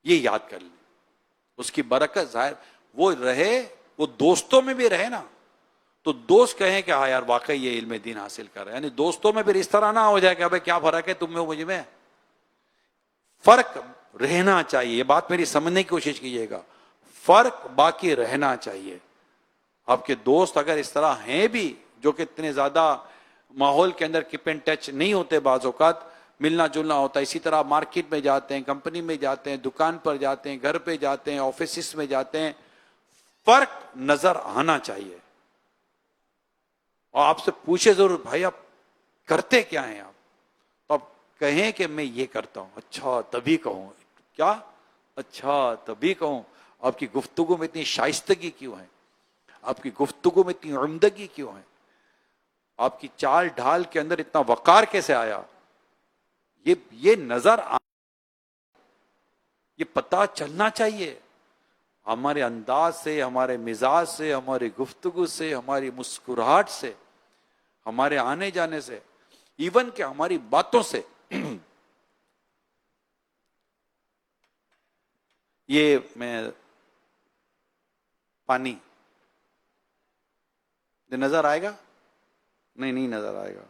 یہ یاد کر لیں، اس کی برکت ظاہر وہ رہے، وہ دوستوں میں بھی رہے نا، تو دوست کہیں کہ ہاں یار واقعی یہ علم دین حاصل کر رہا ہے، یعنی دوستوں میں پھر اس طرح نہ ہو جائے کہ ابے کیا فرق ہے تم میں مجھ میں، فرق رہنا چاہیے، یہ بات میری سمجھنے کی کوشش کیجیے گا، فرق باقی رہنا چاہیے۔ آپ کے دوست اگر اس طرح ہیں بھی جو کہ اتنے زیادہ ماحول کے اندر کیپ اینڈ ٹچ نہیں ہوتے، بعض اوقات ملنا جلنا ہوتا ہے، اسی طرح مارکیٹ میں جاتے ہیں، کمپنی میں جاتے ہیں، دکان پر جاتے ہیں، گھر پہ جاتے ہیں، آفیسز میں جاتے ہیں، فرق نظر آنا چاہیے۔ اور آپ سے پوچھے ضرور بھائی آپ کرتے کیا ہیں آپ، تو آپ کہیں کہ میں یہ کرتا ہوں، اچھا تبھی کہوں، کیا اچھا تبھی کہوں، آپ کی گفتگو میں اتنی شائستگی کیوں ہے، آپ کی گفتگو میں اتنی عمدگی کیوں ہے، آپ کی چال ڈھال کے اندر اتنا وقار کیسے آیا، یہ نظر یہ پتہ چلنا چاہیے۔ ہمارے انداز سے، ہمارے مزاج سے، ہماری گفتگو سے، ہماری مسکراہٹ سے، ہمارے آنے جانے سے، ایون کہ ہماری باتوں سے، یہ میں پانی نظر آئے گا؟ نہیں نظر آئے گا،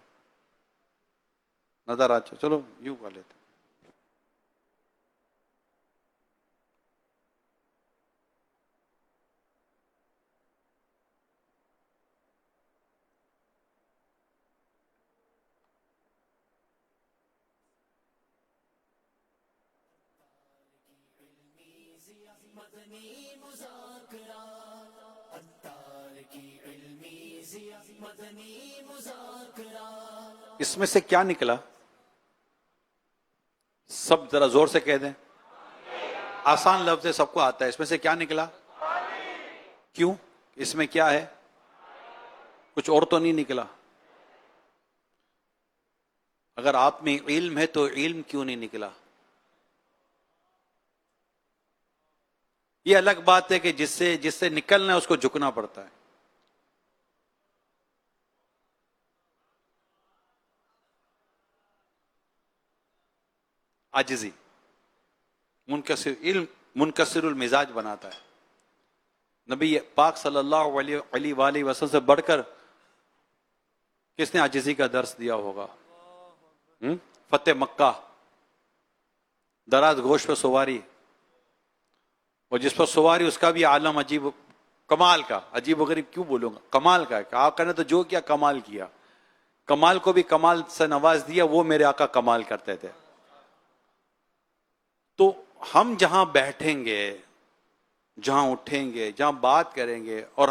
نظر اچھا چلو یوں کر لیتے۔ اس میں سے کیا نکلا؟ سب ذرا زور سے کہہ دیں، آسان لفظ ہے، سب کو آتا ہے، اس میں سے کیا نکلا؟ کیوں؟ اس میں کیا ہے؟ کچھ اور تو نہیں نکلا؟ اگر آپ میں علم ہے تو علم کیوں نہیں نکلا؟ یہ الگ بات ہے کہ جس سے نکلنا ہے اس کو جھکنا پڑتا ہے۔ عاجزی منکسر، علم منکسر المزاج بناتا ہے۔ نبی پاک صلی اللہ علیہ وآلہ وسلم سے بڑھ کر کس نے عاجزی کا درس دیا ہوگا؟ فتح مکہ، دراز گوشت پہ سواری، اور جس پر سواری اس کا بھی عالم عجیب، کمال کا، عجیب و غریب کیوں بولوں گا، کمال کا ہے کہ آپ نے تو جو کیا کمال کیا، کمال کو بھی کمال سے نواز دیا، وہ میرے آقا کمال کرتے تھے۔ تو ہم جہاں بیٹھیں گے، جہاں اٹھیں گے، جہاں بات کریں گے، اور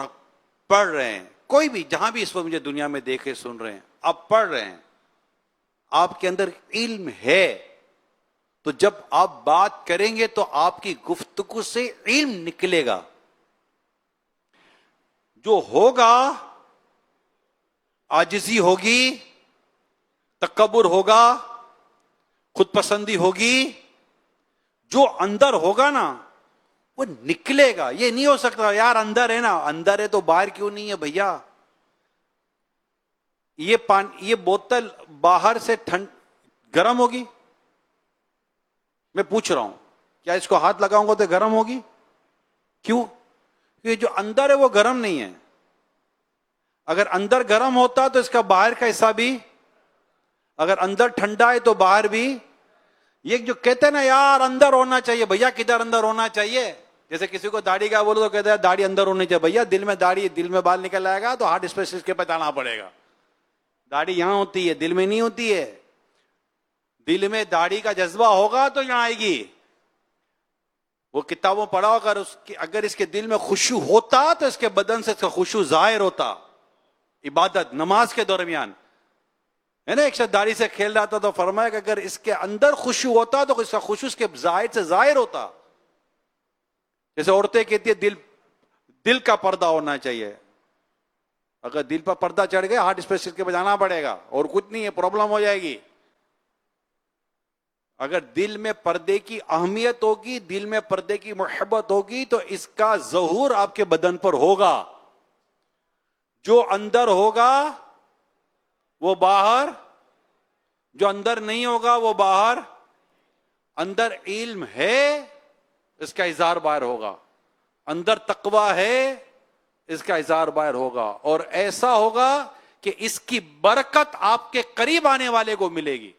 پڑھ رہے ہیں، کوئی بھی جہاں بھی اس وقت مجھے دنیا میں دیکھے سن رہے ہیں، آپ پڑھ رہے ہیں، آپ کے اندر علم ہے، تو جب آپ بات کریں گے تو آپ کی گفتگو سے علم نکلے گا۔ جو ہوگا عاجزی ہوگی، تکبر ہوگا، خود پسندی ہوگی، جو اندر ہوگا نا وہ نکلے گا۔ یہ نہیں ہو سکتا یار اندر ہے نا، اندر ہے تو باہر کیوں نہیں ہے بھیا؟ یہ بوتل باہر سے گرم ہوگی؟ میں پوچھ رہا ہوں، کیا اس کو ہاتھ لگاؤں گا تو گرم ہوگی؟ کیوں؟ کیونکہ جو اندر ہے وہ گرم نہیں ہے۔ اگر اندر گرم ہوتا تو اس کا باہر کا حصہ بھی، اگر اندر ٹھنڈا ہے تو باہر بھی۔ یہ جو کہتے ہیں نا یار اندر ہونا چاہیے، بھیا کدھر اندر ہونا چاہیے؟ جیسے کسی کو داڑھی کا بولو تو کہتے ہیں داڑھی اندر ہونی چاہیے، بھیا دل میں داڑھی، دل میں بال نکل آئے گا تو ہارٹ اسپیشلسٹ کے پاس جانا پڑے گا۔ داڑھی یہاں ہوتی ہے، دل میں نہیں ہوتی ہے۔ دل میں داڑھی کا جذبہ ہوگا تو یہاں آئے گی۔ وہ کتابوں پڑھا، اگر اس کے دل میں خشوع ہوتا تو اس کے بدن سے اس کا خشوع ظاہر ہوتا۔ عبادت نماز کے درمیان ہے نا، ایک شخص داڑھی سے کھیل رہا تھا تو فرمایا کہ اگر اس کے اندر خشوع ہوتا تو اس کا خشوع اس کے ظاہر سے ظاہر ہوتا۔ جیسے عورتیں کہتی ہے دل کا پردہ ہونا چاہیے، اگر دل پر پردہ چڑھ گیا ہارٹ اسپیشلسٹ کے پاس جانا پڑے گا، اور کچھ نہیں ہے، پرابلم ہو جائے گی۔ اگر دل میں پردے کی اہمیت ہوگی، دل میں پردے کی محبت ہوگی تو اس کا ظہور آپ کے بدن پر ہوگا۔ جو اندر ہوگا وہ باہر، جو اندر نہیں ہوگا وہ باہر۔ اندر علم ہے اس کا اظہار باہر ہوگا. اندر تقوی ہے, اس کا اظہار باہر ہوگا, اور ایسا ہوگا کہ اس کی برکت آپ کے قریب آنے والے کو ملے گی.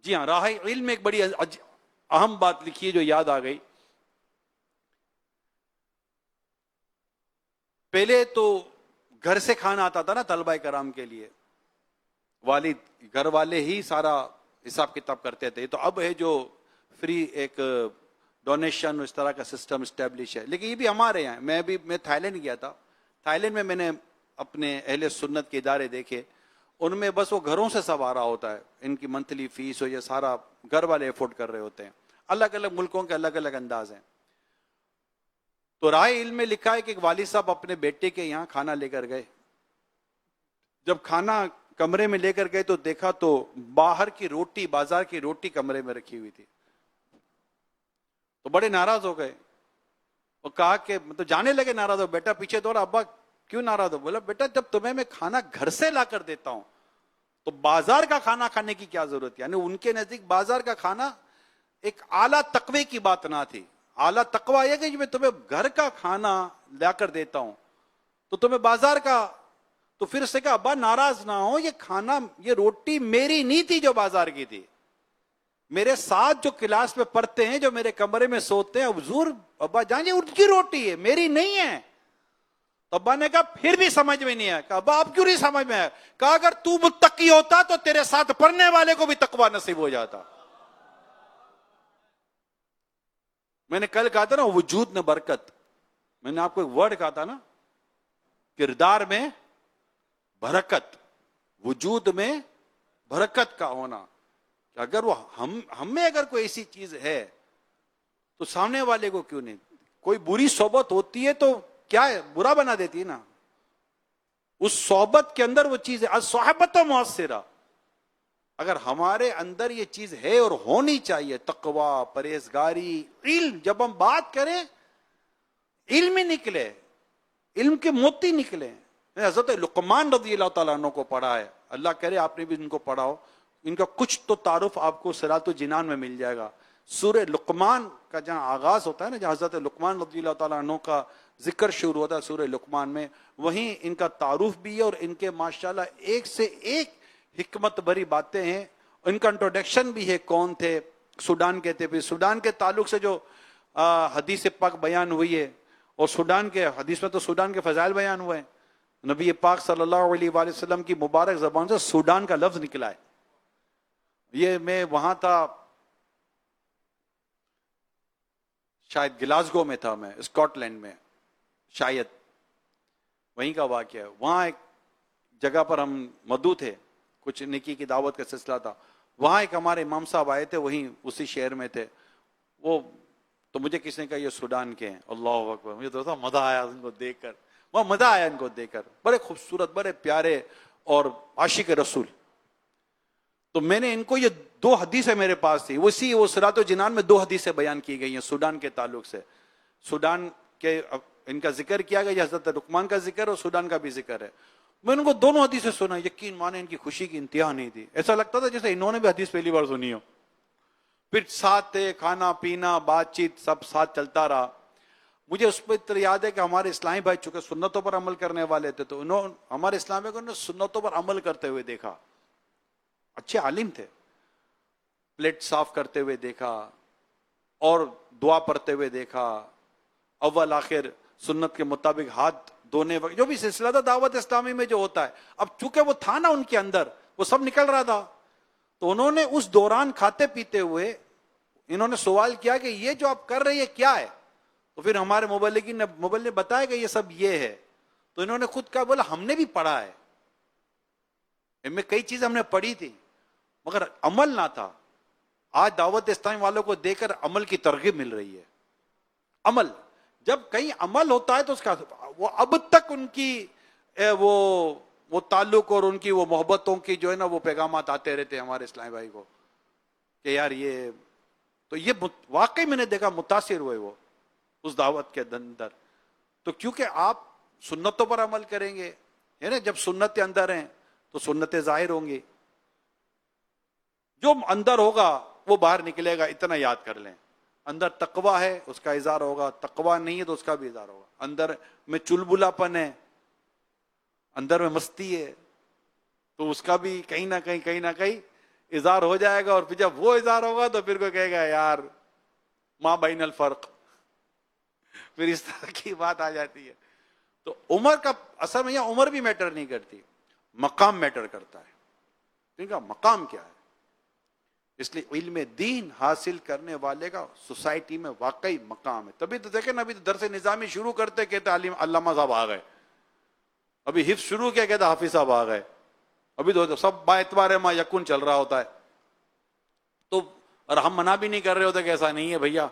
جی ہاں, راہ علم میں ایک بڑی اہم بات لکھی ہے جو یاد آ گئی. پہلے تو گھر سے کھانا آتا تھا نا طلبہ کرام کے لیے, والد گھر والے ہی سارا حساب کتاب کرتے تھے. تو اب ہے جو فری ایک ڈونیشن اس طرح کا سسٹم اسٹیبلش ہے. لیکن یہ بھی ہمارے یہاں, میں تھائی لینڈ گیا تھا. تھائی لینڈ میں نے اپنے اہل سنت کے ادارے دیکھے, ان میں بس وہ گھروں سے سب آ رہا ہوتا ہے, ان کی منتھلی فیس ہو, یہ سارا گھر والے افورڈ کر رہے ہوتے ہیں. الگ الگ ملکوں کے الگ الگ انداز ہیں. تو راہ علم میں لکھا ہے کہ ایک والد صاحب اپنے بیٹے کے یہاں کھانا لے کر گئے. جب کھانا کمرے میں لے کر گئے تو دیکھا تو باہر کی روٹی, بازار کی روٹی کمرے میں رکھی ہوئی تھی. تو بڑے ناراض ہو گئے اور کہا کہ مطلب جانے لگے ناراض ہو. بیٹا پیچھے دوڑا, ابا کیوں ناراض ہو؟ بولا بیٹا جب تمہیں میں کھانا گھر سے لا کر دیتا ہوں تو بازار کا کھانا کھانے کی کیا ضرورت ہے؟ یعنی ان کے نزدیک بازار کا کھانا ایک اعلیٰ تقوی کی بات نہ تھی. اعلیٰ تقوی یہ کہ میں تمہیں گھر کا کھانا لا کر دیتا ہوں تو تمہیں بازار کا. تو پھر اس سے کہا ابا ناراض نہ ہو, یہ کھانا, یہ روٹی میری نہیں تھی جو بازار کی تھی. میرے ساتھ جو کلاس میں پڑھتے ہیں, جو میرے کمرے میں سوتے ہیں, حضور ابا جان یہ ان کی روٹی ہے, میری نہیں ہے. تو ابا نے کہا پھر بھی سمجھ میں نہیں آیا. کہا ابا آپ کیوں نہیں سمجھ میں آیا؟ کہا اگر تو متقی ہوتا تو تیرے ساتھ پڑھنے والے کو بھی تقوی نصیب ہو جاتا. میں نے کل کہا تھا نا وجود میں برکت, میں نے آپ کو ایک ورڈ کہا تھا نا, کردار میں برکت, وجود میں برکت کا ہونا. کہ اگر وہ ہم میں اگر کوئی ایسی چیز ہے تو سامنے والے کو کیوں نہیں. کوئی بری صحبت ہوتی ہے تو کیا ہے, برا بنا دیتی ہے نا. اس صحبت کے اندر وہ چیز ہے, الصحبت مؤثرہ. اگر ہمارے اندر یہ چیز ہے اور ہونی چاہیے, تقوی, پرہیزگاری, علم, جب ہم بات کریں علم ہی نکلے, علم کے موتی نکلے. حضرت لقمان رضی اللہ تعالیٰ عنہ کو پڑھا ہے, اللہ کرے آپ نے بھی ان کو پڑھا ہو, ان کا کچھ تو تعارف آپ کو صراط الجنان میں مل جائے گا. سورہ لقمان کا جہاں آغاز ہوتا ہے نا, جہاں حضرت لقمان رضی اللہ تعالیٰ عنہ کا ذکر شروع ہوتا ہے سورہ لقمان میں, وہیں ان کا تعارف بھی ہے اور ان کے ماشاءاللہ ایک سے ایک حکمت بھری باتیں ہیں. ان کا انٹروڈکشن بھی ہے, کون تھے, سوڈان کے تھے. پھر سوڈان کے تعلق سے جو حدیث پاک بیان ہوئی ہے, اور سوڈان کے حدیث میں تو سوڈان کے فضائل بیان ہوئے ہیں. نبی پاک صلی اللہ علیہ وآلہ وسلم کی مبارک زبان سے سوڈان کا لفظ نکلا ہے. یہ میں وہاں تھا, شاید گلاسگو میں تھا, میں اسکاٹ لینڈ میں, شاید وہیں کا واقعہ ہے. وہاں ایک جگہ پر ہم مدعو تھے, کچھ نکی کی دعوت کا سلسلہ تھا. وہاں ایک ہمارے امام صاحب آئے تھے, وہیں اسی شہر میں تھے وہ. تو مجھے کسی نے کہا یہ سوڈان کے ہیں. اللہ اکبر, مجھے تو مزہ آیا ان کو دیکھ کر, وہ مزہ آیا ان کو دیکھ کر. بڑے خوبصورت, بڑے پیارے اور عاشق رسول. تو میں نے ان کو, یہ 2 حدیثیں میرے پاس تھی, اسی وہ صراط الجنان میں 2 حدیثیں بیان کی گئی ہیں سوڈان کے تعلق سے. سوڈان کے ان کا ذکر کیا گیا, حضرت لقمان کا ذکر اور سوڈان کا بھی ذکر ہے. میں ان کو دونوں حدیثیں سنا, یقین مانے ان کی خوشی کی انتہا نہیں تھی. ایسا لگتا تھا جیسے انہوں نے بھی حدیث پہلی بار سنی ہو. پھر ساتھ تھے, کھانا پینا بات چیت سب ساتھ چلتا رہا. مجھے اس پہ یاد ہے کہ ہمارے اسلامی بھائی چونکہ سنتوں پر عمل کرنے والے تھے, تو ہمارے اسلامی کو سنتوں پر عمل کرتے ہوئے دیکھا. اچھے عالم تھے, پلیٹ صاف کرتے ہوئے دیکھا اور دعا پڑھتے ہوئے دیکھا. اول آخر سنت کے مطابق ہاتھ دھونے وقت جو بھی سلسلہ تھا دعوت اسلامی میں جو ہوتا ہے, اب چونکہ وہ تھا نا ان کے اندر, وہ سب نکل رہا تھا. تو انہوں نے اس دوران کھاتے پیتے ہوئے انہوں نے سوال کیا کہ یہ جو آپ کر رہے ہیں کیا ہے؟ تو پھر ہمارے مبلغین نے بتایا کہ یہ سب یہ ہے. تو انہوں نے خود کہا, بولا ہم نے بھی پڑھا ہے, ان میں کئی چیزیں ہم نے پڑھی تھی مگر عمل نہ تھا. آج دعوت اسلامی والوں کو دیکھ کر عمل کی ترغیب مل رہی ہے. عمل, جب کہیں عمل ہوتا ہے تو اس کا وہ اب تک ان کی وہ تعلق اور ان کی وہ محبتوں کی جو ہے نا وہ پیغامات آتے رہتے ہیں ہمارے اسلامی بھائی کو کہ یار یہ تو یہ واقعی میں نے دیکھا متاثر ہوئے وہ اس دعوت کے اندر. تو کیونکہ آپ سنتوں پر عمل کریں گے, یعنی جب سنتیں اندر ہیں تو سنتیں ظاہر ہوں گی. جو اندر ہوگا وہ باہر نکلے گا, اتنا یاد کر لیں. اندر تقوی ہے اس کا اظہار ہوگا، تقوی نہیں ہے تو اس کا بھی اظہار ہوگا. اندر میں چلبلا پن ہے، اندر میں مستی ہے، تو اس کا بھی کہیں نہ کہیں اظہار ہو جائے گا. اور پھر جب وہ اظہار ہوگا تو پھر کوئی کہے گا یار ما بین الفرق، پھر اس طرح کی بات آ جاتی ہے. تو عمر کا اثر میں یہاں عمر بھی میٹر نہیں کرتی، مقام میٹر کرتا ہے. ٹھیک ہے، مقام کیا ہے؟ اس لیے علم دین حاصل کرنے والے کا سوسائٹی میں واقعی مقام ہے. تبھی تو دیکھیں نا، ابھی تو درس نظامی شروع کرتے کہتے علامہ صاحب آ گئے، ابھی حفظ شروع کیا کہتے حافظ صاحب آ گئے. ابھی تو سب با اعتبار ما یکن چل رہا ہوتا ہے. تو اور ہم منع بھی نہیں کر رہے ہوتے کہ ایسا نہیں ہے بھیا،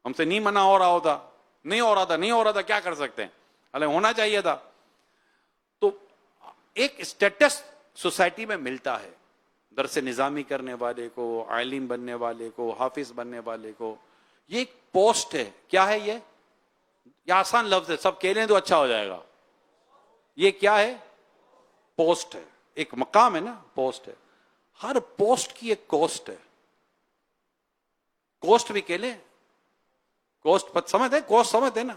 ہم سے نہیں منع ہو رہا ہوتا، نہیں ہو رہا تھا کیا کر سکتے ہیں، حالانکہ ہونا چاہیے تھا. تو ایک اسٹیٹس سوسائٹی میں ملتا ہے درس نظامی کرنے والے کو، عالم بننے والے کو، حافظ بننے والے کو. یہ ایک پوسٹ ہے. کیا ہے یہ آسان لفظ ہے، سب کہہ لیں تو اچھا ہو جائے گا. یہ کیا ہے؟ پوسٹ ہے. ایک مقام ہے نا، پوسٹ ہے. ہر پوسٹ کی ایک کوسٹ ہے. کوسٹ بھی کہہ لیں، کوسٹ سمجھتے، کوسٹ سمجھتے نا،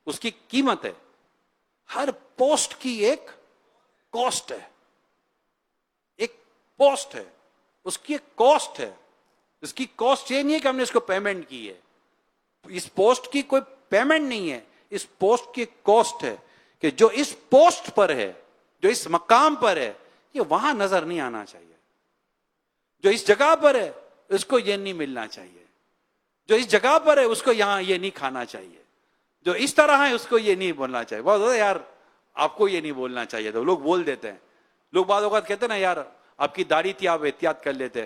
اس کی قیمت ہے. ہر پوسٹ کی ایک کوسٹ ہے. ایک پوسٹ ہے، اس کی ایک کوسٹ ہے. اس کی کوسٹ یہ نہیں ہے کہ ہم نے اس کو پیمنٹ کی ہے، اس پوسٹ کی کوئی پیمنٹ نہیں ہے. اس پوسٹ کی ایک کوسٹ ہے کہ جو اس پوسٹ پر ہے، جو اس مقام پر ہے، یہ وہاں نظر نہیں آنا چاہیے. جو اس جگہ پر ہے اس کو یہ نہیں ملنا چاہیے. جو اس جگہ پر ہے اس کو یہاں یہ نہیں کھانا چاہیے. جو اس طرح ہے اس کو یہ نہیں بولنا چاہیے. بہت زیادہ یار آپ کو یہ نہیں بولنا چاہیے تو لوگ بول دیتے ہیں. لوگ بعض اوقات کہتے ہیں نا یار آپ کی داڑھی تھی آپ احتیاط کر لیتے.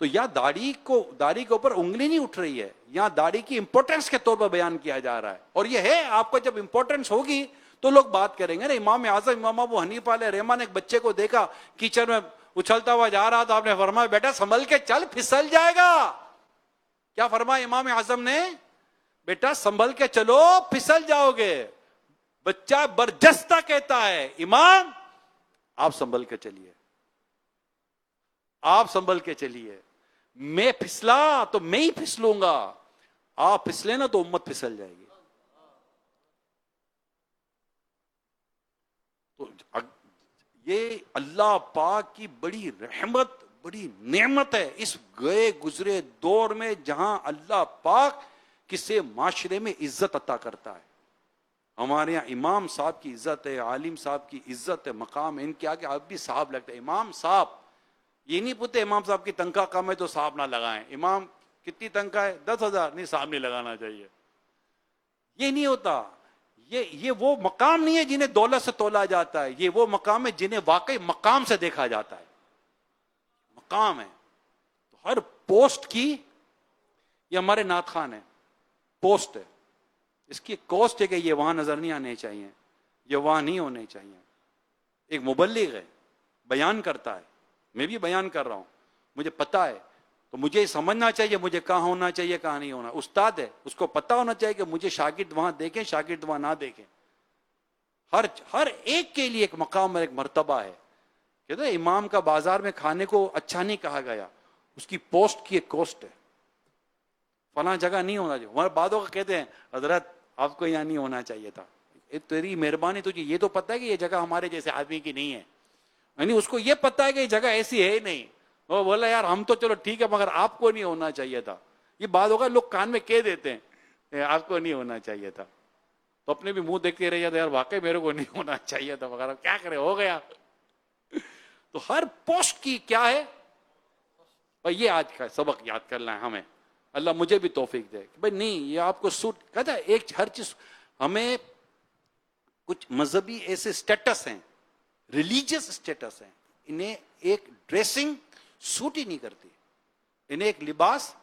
تو یہاں داڑھی کے اوپر انگلی نہیں اٹھ رہی ہے، یہاں داڑھی کی امپورٹنس کے طور پر بیان کیا جا رہا ہے. اور یہ ہے آپ کو جب امپورٹنس ہوگی تو لوگ بات کریں گے نا. امام اعظم امام ابو حنیفہ علیہ رحمہ نے ایک بچے کو دیکھا کیچڑ میں اچھلتا ہوا جا رہا تھا. آپ نے فرمایا بیٹا سنبھل کے چل، پھسل جائے گا. کیا فرمایا امام اعظم نے؟ بیٹا سنبھل کے چلو، پھسل جاؤ گے. بچہ برجستہ کہتا ہے امام آپ سنبھل کے چلیے، آپ سنبھل کے چلیے. میں پھسلا تو میں ہی پھسلوں گا، آپ پھسلے نا تو امت پھسل جائے گی. تو یہ اللہ پاک کی بڑی رحمت، بڑی نعمت ہے اس گئے گزرے دور میں، جہاں اللہ پاک کسی معاشرے میں عزت عطا کرتا ہے. ہمارے یہاں امام صاحب کی عزت ہے، عالم صاحب کی عزت ہے، مقام ان کے آگے اب بھی صاحب لگتا ہے. امام صاحب یہ نہیں پوچھتے امام صاحب کی تنخواہ کم ہے تو صاحب نہ لگائیں. امام کتنی تنخواہ ہے؟ 10,000، نہیں صاحب نہیں لگانا چاہیے. یہ نہیں ہوتا. یہ وہ مقام نہیں ہے جنہیں دولت سے تولا جاتا ہے. یہ وہ مقام ہے جنہیں واقعی مقام سے دیکھا جاتا ہے. مقام ہے. تو ہر پوسٹ کی، یہ ہمارے نعت خان ہے، پوسٹ ہے. اس کی کوسٹ ہے کہ یہ وہاں نظر نہیں آنے چاہیے، یہ وہاں نہیں ہونے چاہیے. ایک مبلغ ہے، بیان کرتا ہے، میں بھی بیان کر رہا ہوں، مجھے پتا ہے تو مجھے سمجھنا چاہیے مجھے کہاں ہونا چاہیے کہاں نہیں ہونا. استاد ہے، اس کو پتا ہونا چاہیے کہ مجھے شاگرد وہاں دیکھیں، شاگرد وہاں نہ دیکھیں. ہر ایک کے لیے ایک مقام اور ایک مرتبہ ہے. کہتے ہیں امام کا بازار میں کھانے کو اچھا نہیں کہا گیا، اس کی پوسٹ کی ایک کوسٹ ہے. فلاں جگہ نہیں ہونا چاہیے. ہمارے بعدوں کا کہتے ہیں حضرت آپ کو یہاں نہیں ہونا چاہیے تھا. تیری مہربانی، تجھے یہ تو پتا ہے کہ یہ جگہ ہمارے جیسے آدمی کی نہیں ہے، یعنی اس کو یہ پتا ہے کہ یہ جگہ ایسی ہے ہی نہیں. وہ بولا یار ہم تو چلو ٹھیک ہے مگر آپ کو نہیں ہونا چاہیے تھا. یہ بات ہوگا لوگ کان میں کہہ دیتے ہیں آپ کو نہیں ہونا چاہیے تھا، تو اپنے بھی منہ دیکھتے رہ جاتے یار واقعی میرے کو نہیں ہونا چاہیے تھا، مگر کیا کرے ہو گیا. تو ہر پوسٹ کی کیا ہے بھائی، یہ آج کا سبق یاد کرنا ہے ہمیں. اللہ مجھے بھی توفیق دے کہ بھائی نہیں یہ آپ کو سوٹ کہتا ہے. ایک ہر چیز ہمیں کچھ مذہبی ایسے سٹیٹس ہیں، ریلیجیس سٹیٹس ہیں، انہیں ایک ڈریسنگ سوٹ ہی نہیں کرتی، انہیں ایک لباس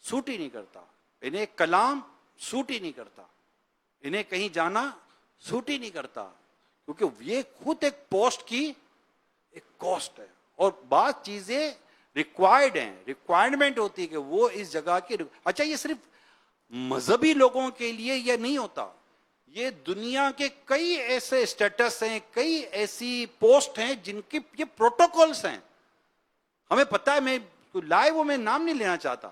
سوٹ ہی نہیں کرتا، انہیں ایک کلام سوٹ ہی نہیں کرتا، انہیں کہیں جانا سوٹ ہی نہیں کرتا، کیونکہ یہ خود ایک پوسٹ کی ایک کوسٹ ہے. اور بعض چیزیں ریکوائرڈ ہیں، ریکوائرمنٹ ہوتی ہے کہ وہ اس جگہ کی. اچھا یہ صرف مذہبی لوگوں کے لیے یہ نہیں ہوتا، یہ دنیا کے کئی ایسے اسٹیٹس ہیں، کئی ایسی پوسٹ ہیں جن کی یہ پروٹوکولز ہیں. ہمیں پتہ ہے، میں لائیو میں نام نہیں لینا چاہتا،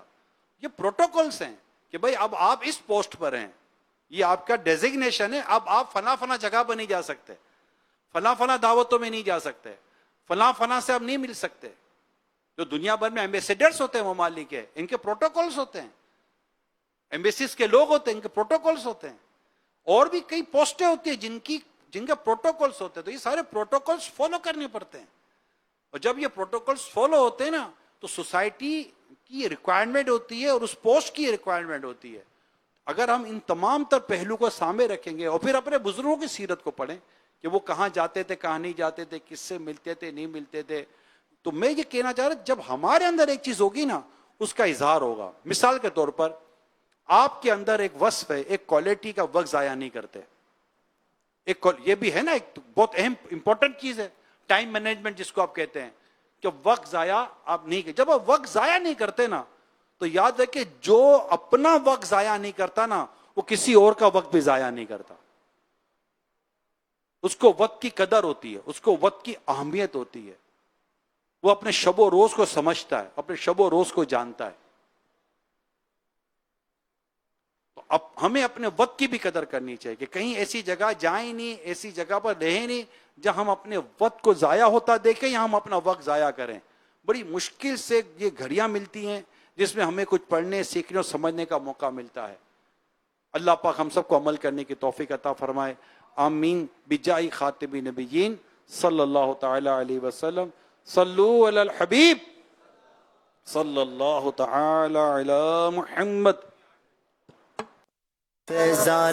یہ پروٹوکولز ہیں کہ بھائی اب آپ اس پوسٹ پر ہیں, یہ آپ کا ڈیزگنیشن ہے, اب آپ فلاں فلاں جگہ پر نہیں جا سکتے, فلاں فلاں دعوتوں میں نہیں جا سکتے, فلاں فلاں سے آپ نہیں مل سکتے. جو دنیا بھر میں ایمبیسیڈرز ہوتے ہیں ممالک کے, ان کے پروٹوکولز ہوتے ہیں, ایمبیسیز کے لوگ ہوتے ہیں, ان کے پروٹوکولز ہوتے ہیں, اور بھی کئی پوسٹیں ہوتی ہیں جن کے پروٹوکولز ہوتے ہیں. تو یہ سارے پروٹوکولز فالو کرنے پڑتے ہیں, اور جب یہ پروٹوکولز فالو ہوتے ہیں نا تو سوسائٹی کی ریکوائرمنٹ ہوتی ہے اور اس پوسٹ کی ریکوائرمنٹ ہوتی ہے. اگر ہم ان تمام تر پہلو کو سامنے رکھیں گے اور پھر اپنے بزرگوں کی سیرت کو پڑھیں کہ وہ کہاں جاتے تھے, کہاں نہیں جاتے تھے, کس سے ملتے تھے, نہیں ملتے تھے, تو میں یہ کہنا چاہ رہا ہوں جب ہمارے اندر ایک چیز ہوگی نا اس کا اظہار ہوگا. مثال کے طور پر آپ کے اندر ایک وصف ہے, ایک کوالٹی کا, وقت ضائع نہیں کرتے. یہ بھی ہے نا ایک بہت اہم امپورٹنٹ چیز ہے, ٹائم مینجمنٹ جس کو آپ کہتے ہیں, کہ وقت ضائع آپ نہیں کرتے. جب آپ وقت ضائع نہیں کرتے نا تو یاد رکھیں جو اپنا وقت ضائع نہیں کرتا نا وہ کسی اور کا وقت بھی ضائع نہیں کرتا. اس کو وقت کی قدر ہوتی ہے, اس کو وقت کی اہمیت ہوتی ہے, وہ اپنے شب و روز کو سمجھتا ہے, اپنے شب و روز کو جانتا ہے. تو اب ہمیں اپنے وقت کی بھی قدر کرنی چاہیے کہ کہیں ایسی جگہ جائیں نہیں, ایسی جگہ پر رہیں نہیں جہاں ہم اپنے وقت کو ضائع ہوتا دیکھیں یا ہم اپنا وقت ضائع کریں. بڑی مشکل سے یہ گھڑیاں ملتی ہیں جس میں ہمیں کچھ پڑھنے, سیکھنے اور سمجھنے کا موقع ملتا ہے. اللہ پاک ہم سب کو عمل کرنے کی توفیق عطا فرمائے. آمین بجاہ خاتم نبیین صلی اللہ تعالی علیہ وسلم. صلو علی الحبیب صلی اللہ تعالی علی محمد. فیضان